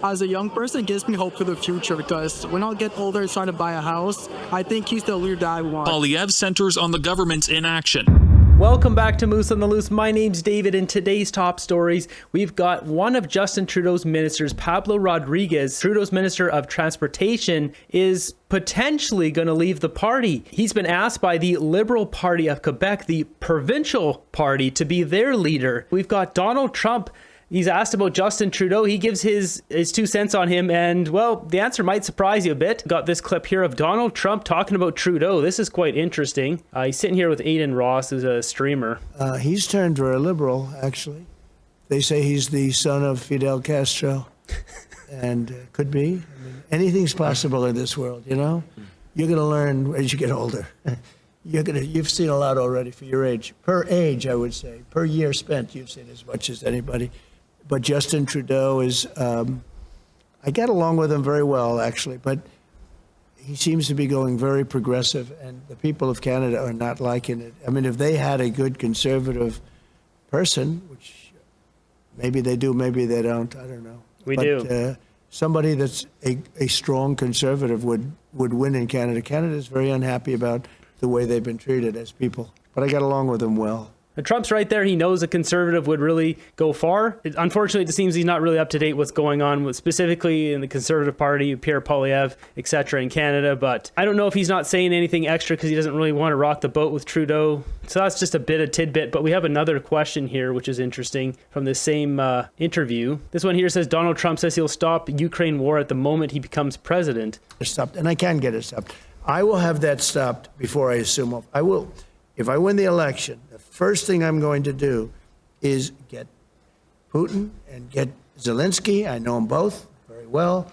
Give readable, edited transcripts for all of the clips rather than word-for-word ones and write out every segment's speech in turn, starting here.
As a young person, it gives me hope for the future because when I'll get older and trying to buy a house, I think he's the leader that I want. Poilievre centers on the government's inaction. Welcome back to Moose on the Loose. My name's David. In today's top stories, we've got one of Justin Trudeau's ministers, Pablo Rodriguez. Trudeau's Minister of Transportation is potentially going to leave the party. He's been asked by the Liberal Party of Quebec, the provincial party, to be their leader. We've got Donald Trump. He's asked about Justin Trudeau. He gives his 2 cents on him, and, well, the answer might surprise you a bit. Got this clip here of Donald Trump talking about Trudeau. This is quite interesting. He's sitting here with Aiden Ross, who's a streamer. He's turned very liberal, actually. They say he's the son of Fidel Castro, and could be. I mean, anything's possible in this world, you know? You're going to learn as you get older. You've seen a lot already for your age. Per age, I would say. Per year spent, you've seen as much as anybody. But Justin Trudeau is, I get along with him very well, actually, but he seems to be going very progressive, and the people of Canada are not liking it. I mean, if they had a good conservative person, which maybe they do, maybe they don't, I don't know. We do. Somebody that's a strong conservative would win in Canada. Canada is very unhappy about the way they've been treated as people, but I got along with them well. And Trump's right there. He knows a conservative would really go far. Unfortunately, it seems he's not really up to date what's going on with, specifically in the Conservative Party, Pierre Poilievre, etc. in Canada. But I don't know if he's not saying anything extra because he doesn't really want to rock the boat with Trudeau. So that's just a bit of tidbit. But we have another question here, which is interesting from the same interview. This one here says, Donald Trump says he'll stop Ukraine war at the moment he becomes president. Stopped, and I can get it stopped. I will have that stopped before I assume off. I will. If I win the election, the first thing I'm going to do is get Putin and get Zelensky, I know them both very well,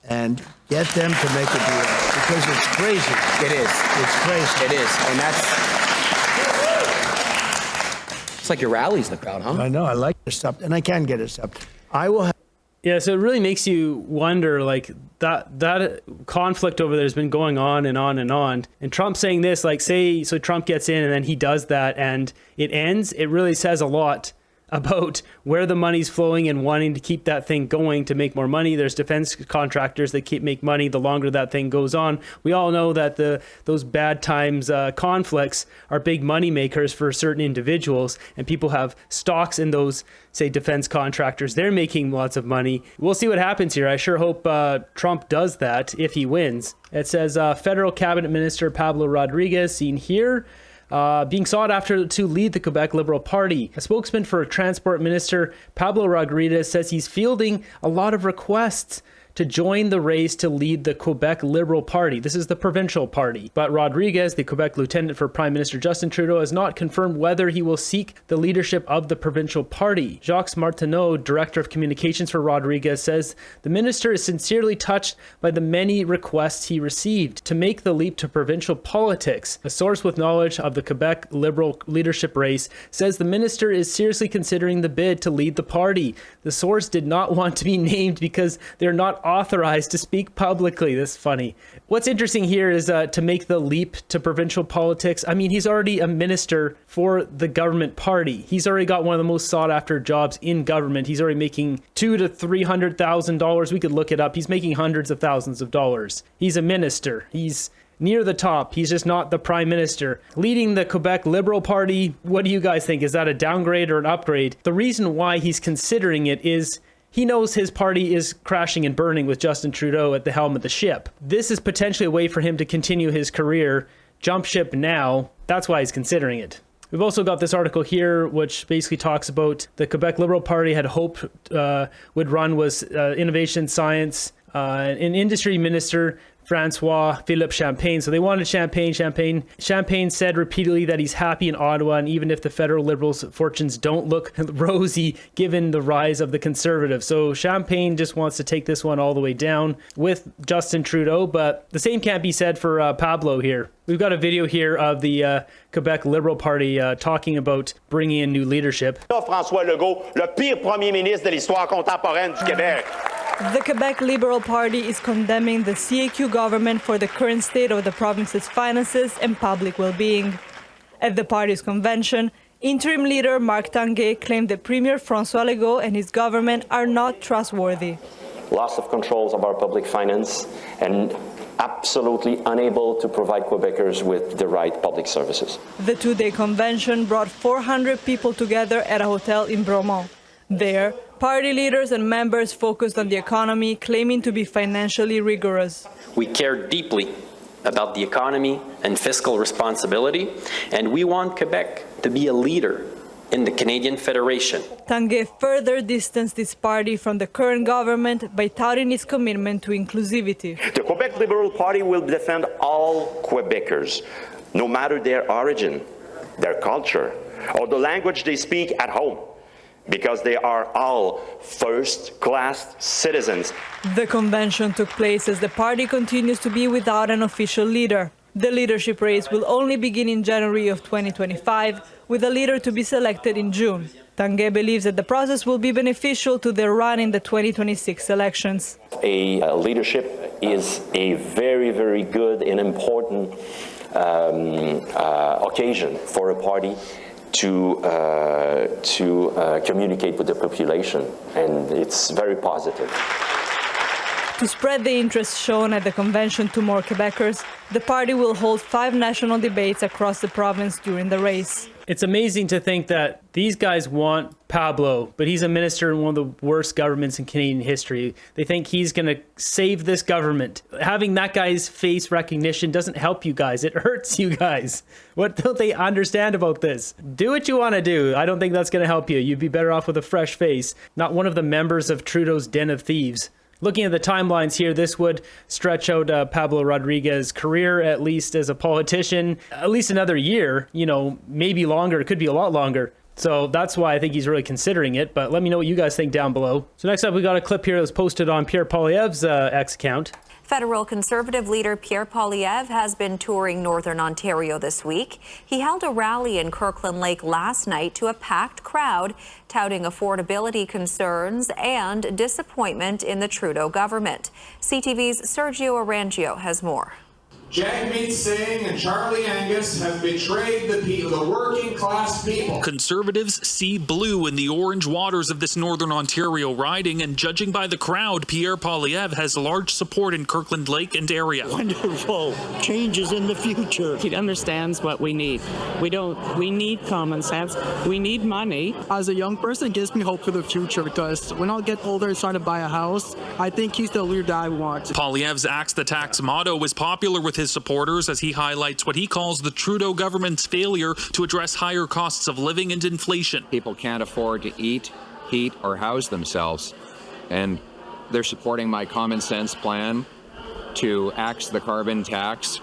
and get them to make a deal. Because it's crazy. It is. It's crazy. It is. And it's like your rallies in the crowd, huh? I know. I like it stopped, and I can get it stopped. I will have. Yeah, so it really makes you wonder, like, that conflict over there has been going on and on and on. And Trump saying this, like, say, so Trump gets in and then he does that and it ends, it really says a lot about where the money's flowing and wanting to keep that thing going to make more money. There's defense contractors that make money the longer that thing goes on. We all know that those bad times conflicts are big money makers for certain individuals, and people have stocks in those, say, defense contractors. They're making lots of money. We'll see what happens here. I sure hope Trump does that if he wins. It says Federal Cabinet Minister Pablo Rodriguez, seen here, being sought after to lead the Quebec Liberal Party. A spokesman for Transport Minister Pablo Rodriguez says he's fielding a lot of requests to join the race to lead the Quebec Liberal Party. This is the provincial party. But Rodriguez, the Quebec lieutenant for Prime Minister Justin Trudeau, has not confirmed whether he will seek the leadership of the provincial party. Jacques Martineau, Director of Communications for Rodriguez, says the minister is sincerely touched by the many requests he received to make the leap to provincial politics. A source with knowledge of the Quebec Liberal leadership race says the minister is seriously considering the bid to lead the party. The source did not want to be named because they're not authorized to speak publicly. That's funny. What's interesting here is to make the leap to provincial politics. I mean, he's already a minister for the government party. He's already got one of the most sought after jobs in government. He's already making $200,000 to $300,000. We could look it up. He's making hundreds of thousands of dollars. He's a minister. He's near the top. He's just not the prime minister. Leading the Quebec Liberal Party, what do you guys think? Is that a downgrade or an upgrade? The reason why he's considering it is he knows his party is crashing and burning with Justin Trudeau at the helm of the ship. This is potentially a way for him to continue his career, jump ship now. That's why he's considering it. We've also got this article here, which basically talks about the Quebec Liberal Party had hoped would run was innovation, science, an industry minister, Francois-Philippe Champagne. So they wanted Champagne. Champagne said repeatedly that he's happy in Ottawa, and even if the federal Liberals' fortunes don't look rosy given the rise of the Conservatives. So Champagne just wants to take this one all the way down with Justin Trudeau, but the same can't be said for Pablo here. We've got a video here of the Quebec Liberal Party talking about bringing in new leadership. François Legault, le pire premier ministre de l'histoire contemporaine du Québec. The Quebec Liberal Party is condemning the CAQ government for the current state of the province's finances and public well-being. At the party's convention, interim leader Marc Tanguay claimed that Premier François Legault and his government are not trustworthy. loss of controls of our public finance, and absolutely unable to provide Quebecers with the right public services. The two-day convention brought 400 people together at a hotel in Bromont. There, party leaders and members focused on the economy, claiming to be financially rigorous. We care deeply about the economy and fiscal responsibility, and we want Quebec to be a leader in the Canadian Federation. Tanguay further distanced his party from the current government by touting its commitment to inclusivity. The Quebec Liberal Party will defend all Quebecers, no matter their origin, their culture, or the language they speak at home, because they are all first-class citizens. The convention took place as the party continues to be without an official leader. The leadership race will only begin in January of 2025, with a leader to be selected in June. Tanguay believes that the process will be beneficial to their run in the 2026 elections. A leadership is a very, very good and important occasion for a party to communicate with the population, and it's very positive. To spread the interest shown at the convention to more Quebecers, the party will hold 5 national debates across the province during the race. It's amazing to think that these guys want Pablo, but he's a minister in one of the worst governments in Canadian history. They think he's going to save this government. Having that guy's face recognition doesn't help you guys. It hurts you guys. What don't they understand about this? Do what you want to do. I don't think that's going to help you. You'd be better off with a fresh face, not one of the members of Trudeau's den of thieves. Looking at the timelines here, this would stretch out Pablo Rodriguez's career, at least as a politician, at least another year, you know, maybe longer. It could be a lot longer. So that's why I think he's really considering it. But let me know what you guys think down below. So next up, we got a clip here that was posted on Pierre Poilievre's X account. Federal Conservative leader Pierre Poilievre has been touring Northern Ontario this week. He held a rally in Kirkland Lake last night to a packed crowd, touting affordability concerns and disappointment in the Trudeau government. CTV's Sergio Arangio has more. Jagmeet Singh and Charlie Angus have betrayed the working class people. Conservatives see blue in the orange waters of this Northern Ontario riding, and judging by the crowd, Pierre Poilievre has large support in Kirkland Lake and area. Wonderful changes in the future. He understands what we need. We need common sense. We need money. As a young person, it gives me hope for the future, because when I'll get older and start to buy a house, I think he's the leader that I want. Poilievre's Axe the Tax motto is popular with his supporters as he highlights what he calls the Trudeau government's failure to address higher costs of living and inflation. People can't afford to eat, heat, or house themselves, and they're supporting my common sense plan to axe the carbon tax,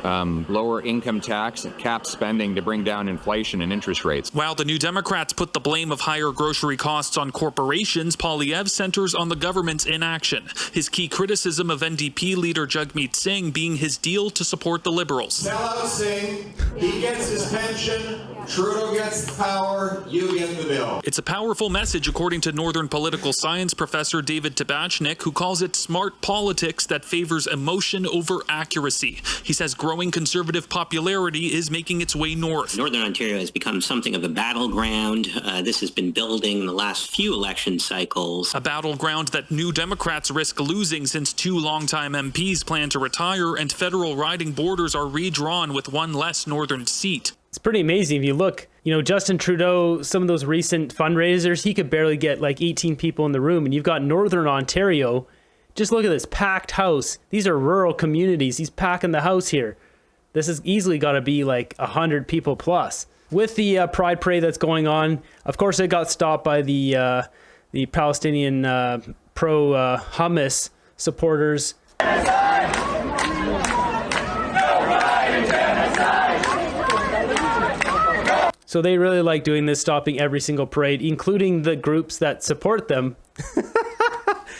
lower income tax, and cap spending to bring down inflation and interest rates. While the New Democrats put the blame of higher grocery costs on corporations, Poilievre centers on the government's inaction. His key criticism of NDP leader Jagmeet Singh being his deal to support the Liberals. Sell out Singh, he gets his pension, Trudeau gets the power, you get the bill. It's a powerful message, according to Northern political science professor David Cpac, who calls it smart politics that favors emotion over accuracy. He says growing conservative popularity is making its way north. Northern Ontario has become something of a battleground. This has been building in the last few election cycles. A battleground that New Democrats risk losing since 2 longtime MPs plan to retire and federal riding borders are redrawn with 1 less northern seat. It's pretty amazing if you look, you know, Justin Trudeau, some of those recent fundraisers, he could barely get like 18 people in the room, and you've got Northern Ontario. Just look at this packed house. These are rural communities. He's packing the house here. This has easily got to be like 100 people plus. With the Pride Parade that's going on, of course, it got stopped by the Palestinian pro-Hamas supporters. So they really like doing this, stopping every single parade, including the groups that support them.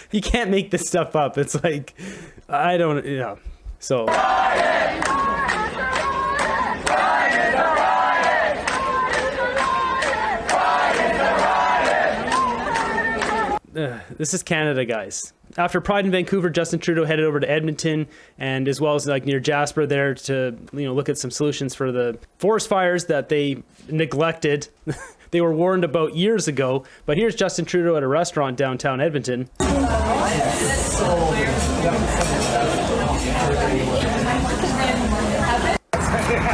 You can't make this stuff up. It's like, I don't, you know, so. This is Canada, guys. After Pride in Vancouver, Justin Trudeau headed over to Edmonton and as well as like near Jasper there to, you know, look at some solutions for the forest fires that they neglected. they were warned about years ago. But here's Justin Trudeau at a restaurant downtown Edmonton.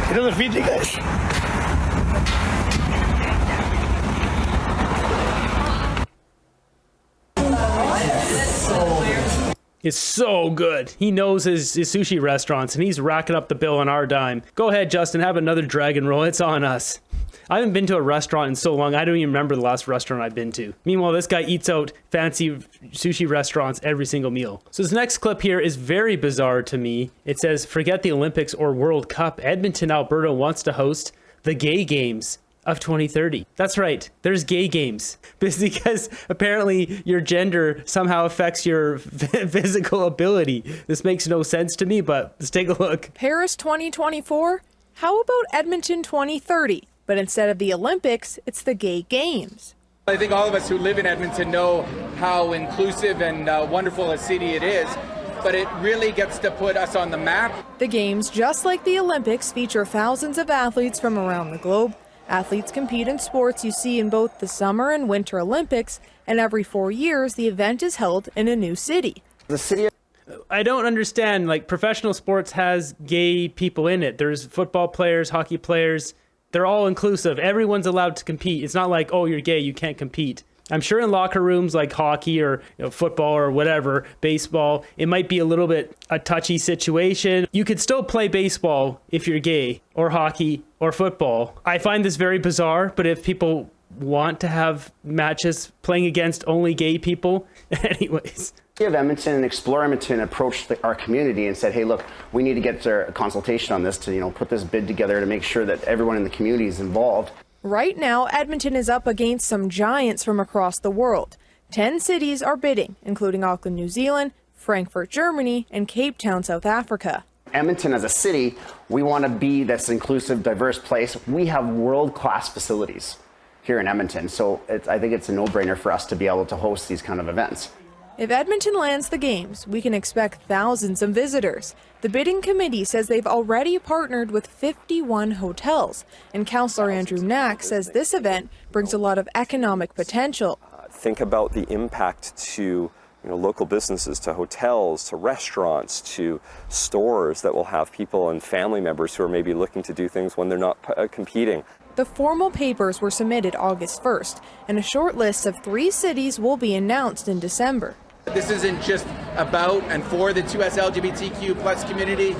It doesn't feed you guys. It's so good. He knows his sushi restaurants, and he's racking up the bill on our dime. Go ahead, Justin, have another dragon roll. It's on us. I haven't been to a restaurant in so long, I don't even remember the last restaurant I've been to. Meanwhile, this guy eats out fancy sushi restaurants every single meal. So this next clip here is very bizarre to me. It says, forget the Olympics or World Cup. Edmonton, Alberta wants to host the Gay Games of 2030. That's right, there's gay games. Because apparently your gender somehow affects your physical ability. This makes no sense to me, but let's take a look. Paris 2024? How about Edmonton 2030? But instead of the Olympics, it's the Gay Games. I think all of us who live in Edmonton know how inclusive and wonderful a city it is, but it really gets to put us on the map. The Games, just like the Olympics, feature thousands of athletes from around the globe. Athletes compete in sports you see in both the Summer and Winter Olympics, and every 4 years the event is held in a new city. I don't understand, like, professional sports has gay people in it. There's football players, hockey players. They're all inclusive. Everyone's allowed to compete. It's not like, oh, you're gay, you can't compete. I'm sure in locker rooms like hockey or football or whatever, baseball, it might be a little bit a touchy situation. You could still play baseball if you're gay, or hockey or football. I find this very bizarre, but if people want to have matches playing against only gay people, anyways. Of Edmonton and Explore Edmonton approached our community and said, hey, look, we need to get a consultation on this to put this bid together to make sure that everyone in the community is involved. Right now, Edmonton is up against some giants from across the world. 10 cities are bidding, including Auckland, New Zealand, Frankfurt, Germany, and Cape Town, South Africa. Edmonton as a city, we want to be this inclusive, diverse place. We have world-class facilities here in Edmonton, so I think it's a no-brainer for us to be able to host these kind of events. If Edmonton lands the games, we can expect thousands of visitors. The bidding committee says they've already partnered with 51 hotels, and Councillor Andrew Knack says this event brings a lot of economic potential. Think about the impact to local businesses, to hotels, to restaurants, to stores that will have people and family members who are maybe looking to do things when they're not competing. The formal papers were submitted August 1st, and a short list of 3 cities will be announced in December. This isn't just about and for the 2S LGBTQ plus community.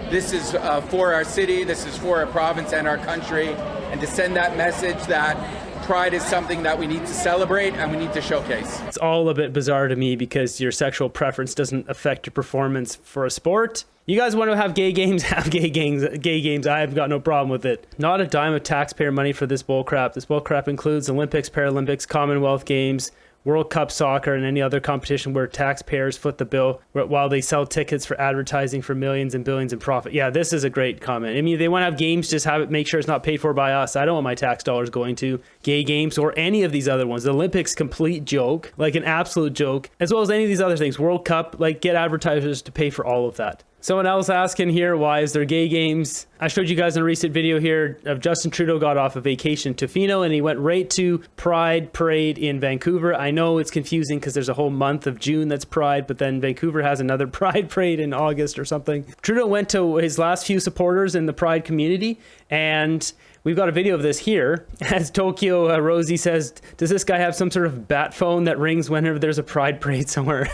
This is for our city, this is for our province and our country, and to send that message that Pride is something that we need to celebrate and we need to showcase. It's all a bit bizarre to me because your sexual preference doesn't affect your performance for a sport. You guys want to have gay games? Have gay games. I've got no problem with it. Not a dime of taxpayer money for this bullcrap. This bullcrap includes Olympics, Paralympics, Commonwealth Games, World Cup soccer, and any other competition where taxpayers foot the bill while they sell tickets for advertising for millions and billions in profit. Yeah, this is a great comment. I mean, they want to have games, just have it, make sure it's not paid for by us. I don't want my tax dollars going to gay games or any of these other ones. The Olympics, complete joke, like an absolute joke, as well as any of these other things. World Cup, like, get advertisers to pay for all of that. Someone else asking here, why is there gay games? I showed you guys in a recent video here of Justin Trudeau got off a vacation to Tofino and he went right to Pride Parade in Vancouver. I know it's confusing because there's a whole month of June that's Pride, but then Vancouver has another Pride Parade in August or something. Trudeau went to his last few supporters in the Pride community, and we've got a video of this here. As Tokyo Rosie says, does this guy have some sort of bat phone that rings whenever there's a Pride Parade somewhere?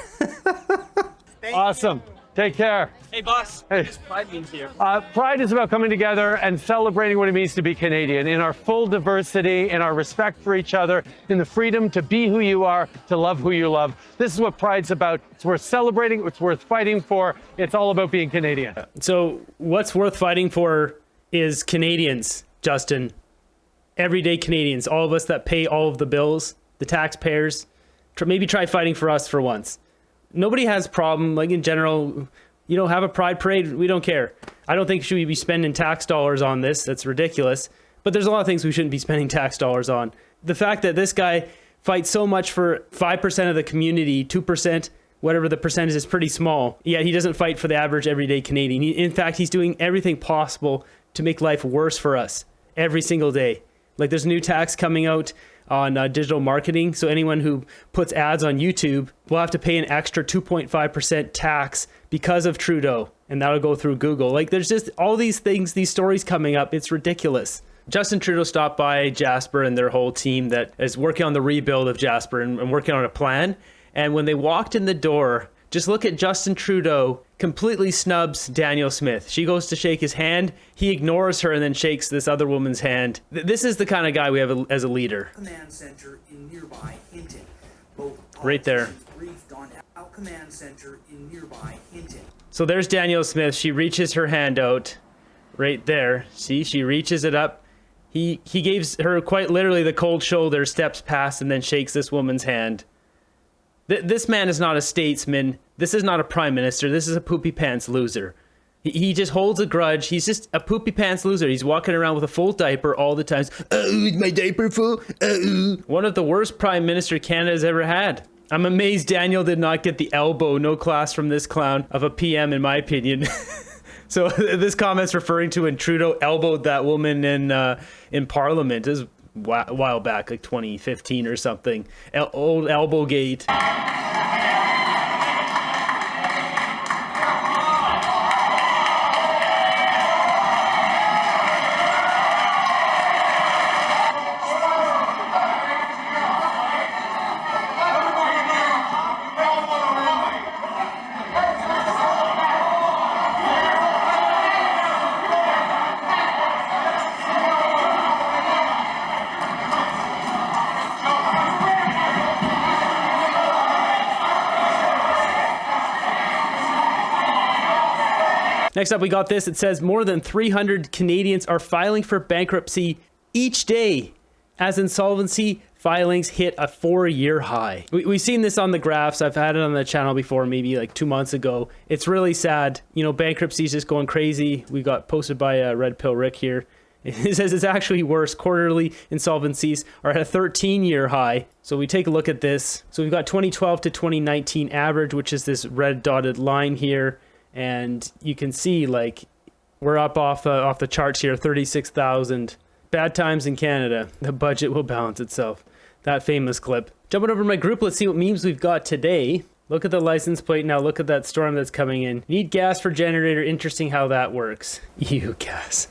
Awesome. Take care. Hey, boss. Hey. What does Pride mean to you? Pride is about coming together and celebrating what it means to be Canadian in our full diversity, in our respect for each other, in the freedom to be who you are, to love who you love. This is what Pride's about. It's worth celebrating. It's worth fighting for. It's all about being Canadian. So what's worth fighting for is Canadians, Justin. Everyday Canadians, all of us that pay all of the bills, the taxpayers. Maybe try fighting for us for once. Nobody has a problem, like in general, have a Pride Parade, we don't care. I don't think should we be spending tax dollars on this, that's ridiculous. But there's a lot of things we shouldn't be spending tax dollars on. The fact that this guy fights so much for 5% of the community, 2%, whatever the percentage is, pretty small, yet he doesn't fight for the average everyday Canadian. In fact, he's doing everything possible to make life worse for us every single day. Like there's a new tax coming out on digital marketing. So anyone who puts ads on YouTube will have to pay an extra 2.5% tax because of Trudeau. And that'll go through Google. Like there's just all these things, these stories coming up. It's ridiculous. Justin Trudeau stopped by Jasper and their whole team that is working on the rebuild of Jasper and working on a plan. And when they walked in the door, just look at Justin Trudeau completely snubs Danielle Smith. She goes to shake his hand. He ignores her and then shakes this other woman's hand. This is the kind of guy we have as a leader. Command center in nearby Hinton. Both right there. Briefed on our command center in nearby Hinton. So there's Danielle Smith. She reaches her hand out right there. See, she reaches it up. He gives her quite literally the cold shoulder, steps past, and then shakes this woman's hand. This man is not a statesman. This is not a prime minister. This is a poopy pants loser. He just holds a grudge. He's just a poopy pants loser. He's walking around with a full diaper all the time. Is my diaper full? One of the worst prime minister Canada's ever had. I'm amazed Daniel did not get the elbow. No class from this clown of a PM, in my opinion. So this comment's referring to when Trudeau elbowed that woman in Parliament. This is a while back, like 2015 or something. Old elbow gate. Next up, we got this. It says more than 300 Canadians are filing for bankruptcy each day as insolvency filings hit a 4-year high. We've seen this on the graphs. I've had it on the channel before, maybe like 2 months ago. It's really sad. You know, bankruptcy is just going crazy. We got posted by Red Pill Rick here. It says it's actually worse. Quarterly insolvencies are at a 13-year high. So we take a look at this. So we've got 2012 to 2019 average, which is this red dotted line here. And you can see, like, we're up off the charts here, 36,000. Bad times in Canada. The budget will balance itself. That famous clip. Jumping over to my group, let's see what memes we've got today. Look at the license plate now. Look at that storm that's coming in. Need gas for generator. Interesting how that works. You gas.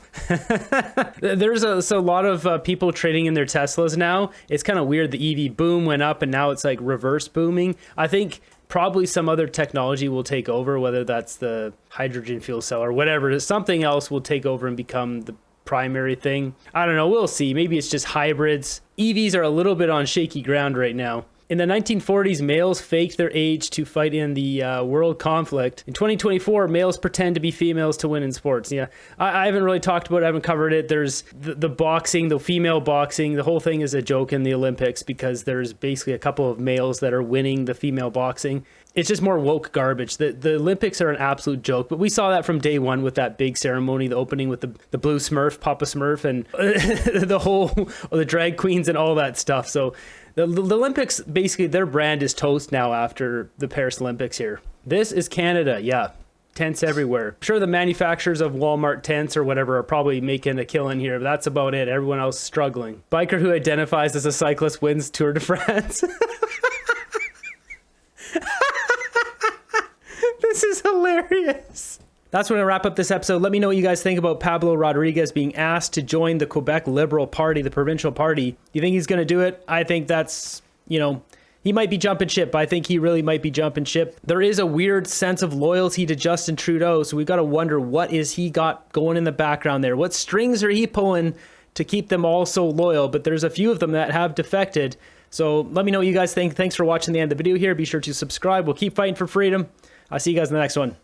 There's a lot of people trading in their Teslas now. It's kind of weird. The EV boom went up and now it's like reverse booming. I think probably some other technology will take over, whether that's the hydrogen fuel cell or whatever. Something else will take over and become the primary thing. I don't know. We'll see. Maybe it's just hybrids. EVs are a little bit on shaky ground right now. In the 1940s, males faked their age to fight in the world conflict. In 2024, males pretend to be females to win in sports. Yeah, I haven't really talked about it. I haven't covered it. There's the boxing, the female boxing. The whole thing is a joke in the Olympics because there's basically a couple of males that are winning the female boxing. It's just more woke garbage. The Olympics are an absolute joke, but we saw that from day one with that big ceremony, the opening with the blue Smurf, Papa Smurf, and the drag queens and all that stuff. So the Olympics, basically their brand is toast now after the Paris Olympics here. This is Canada, yeah. Tents everywhere. I'm sure the manufacturers of Walmart tents or whatever are probably making a killing here, but that's about it. Everyone else is struggling. Biker who identifies as a cyclist wins Tour de France. This is hilarious. That's when I wrap up this episode. Let me know what you guys think about Pablo Rodriguez being asked to join the Quebec Liberal Party, the provincial party. Do you think he's going to do it? I think that's, you know, he might be jumping ship. I think he really might be jumping ship. There is a weird sense of loyalty to Justin Trudeau, so we've got to wonder what is he got going in the background there. What strings are he pulling to keep them all so loyal? But there's a few of them that have defected. So let me know what you guys think. Thanks for watching the end of the video here. Be sure to subscribe. We'll keep fighting for freedom. I'll see you guys in the next one.